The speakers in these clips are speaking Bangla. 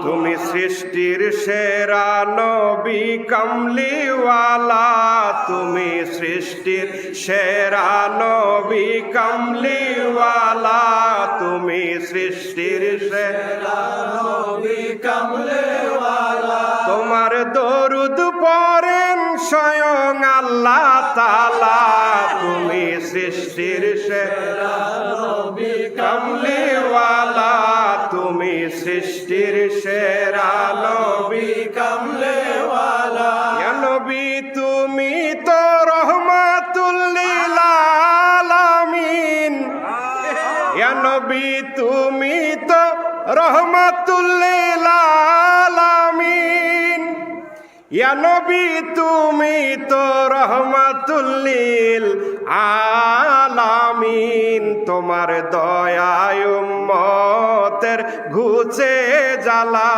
তুমি সৃষ্টির সেরা নবী কামলিওয়ালা, তুমি সৃষ্টির সেরা নবী কামলিওয়ালা, তুমি সৃষ্টির সেরা নবী কামলিওয়ালা। তোমার দরুদ পড়েন স্বয়ং আল্লাহ তাআলা, তুমি সৃষ্টির সেরা নবী কামলিওয়ালা, তুমি সৃষ্টির সেরা নবী কামলিওয়ালা। ইয়া নবী তুমি তো রহমাতুল লিল আলামিন, ইয়া নবী তুমি তো রহমাতুল লিল আলামিন, ইয়া নবী তুমি তো রহমাতুল লিল আলামিন। তোমার দয়ায় উম্মতের ঘুচে জ্বালা,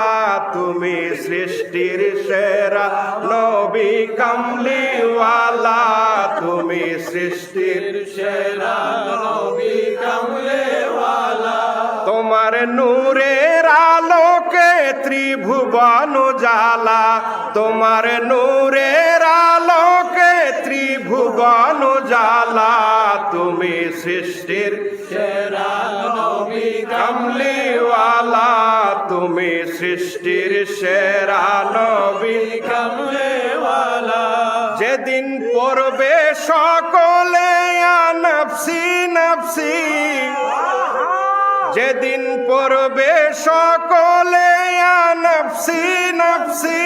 তুমি সৃষ্টির সেরা নবী কামলিওয়ালা, তুমি সৃষ্টির সেরা নবী কামলিওয়ালা। তোমার নূরের আলোকে ত্রিভুবন জ্বালা, তোমার নূরের আলোকে ত্রিভুবন জ্বালা, তুমি সৃষ্টির সেরা নবী কামলিওয়ালা, তুমি সৃষ্টির সেরা নবী কামলিওয়ালা। যেদিন পড়বে সকলে নফসি নফসি, যেদিন পড়বে সকলে নফসি নফসি,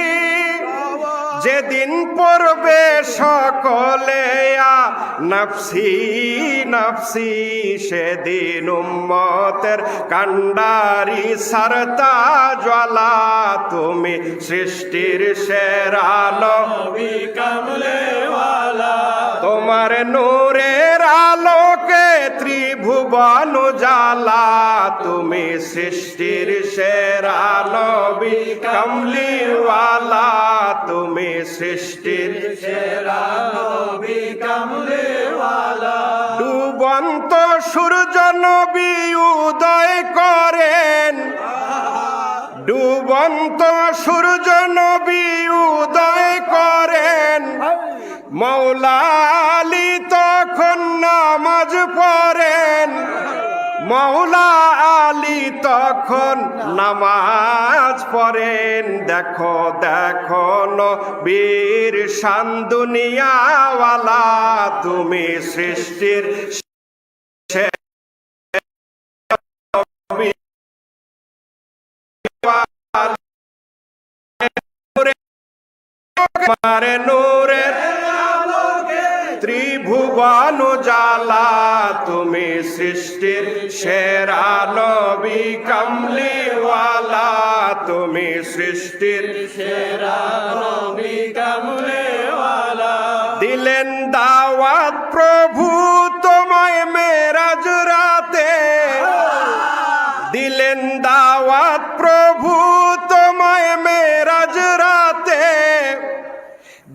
যেদিন পড়বে সকলে নফসি নফসি, সেদিন উম্মতের কান্ডারি সারতা জ্বালা, তুমি সৃষ্টির সেরা নবী কামলিওয়ালা। তোমার নূরের আলোকে ত্রিভুবন জ্বালা, তুমি সৃষ্টির সেরা নবী কামলিওয়ালা, তুমি সৃষ্টির সেরা নবী কামলিওয়ালা। ডুবন্ত সূর্য নবী উদয় করেন, ডুবন্ত সূর্য নবী উদয় করেন, মওলা আলী তখন নামাজ পড়েন, মওলা আলী তখন নামাজ পড়েন। দেখো দেখো নবীর শান দুনিয়াওয়ালা, তুমি সৃষ্টির মারে নূরের ত্রিভুবন জ্বালা, তুমি সৃষ্টির সেরা নবী কামলিওয়ালা, তুমি সৃষ্টির সেরা নবী কামলিওয়ালা। দিলেন দাওয়াত প্রভু তোমায় মেরাজ রাতে, দিলেন দাওয়াত প্রভু তোমায় মেরাজ রাতে,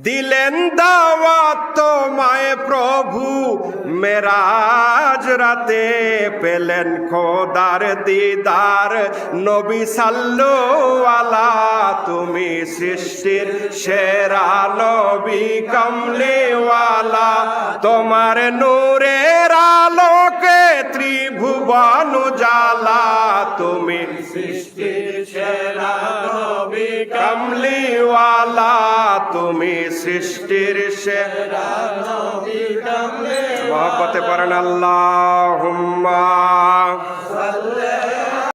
দিলেন দাওয়াত তোমায় প্রভু মেরাজ রাতে। পেলেন খোদার দিদার নবী সাল্লাল্লাহু আলাইহি, তুমি সৃষ্টির সেরা নবী কামলিওয়ালা। তোমার নূরের আলোকে ত্রিভুবন জ্বালা, তুমি সৃষ্টির সেরা নবী কামলিওয়ালা, তুমি সৃষ্টির সেরা নবী কামলিওয়ালা। মহব্বতে পড়েন আল্লাহুম্মা সাল্লি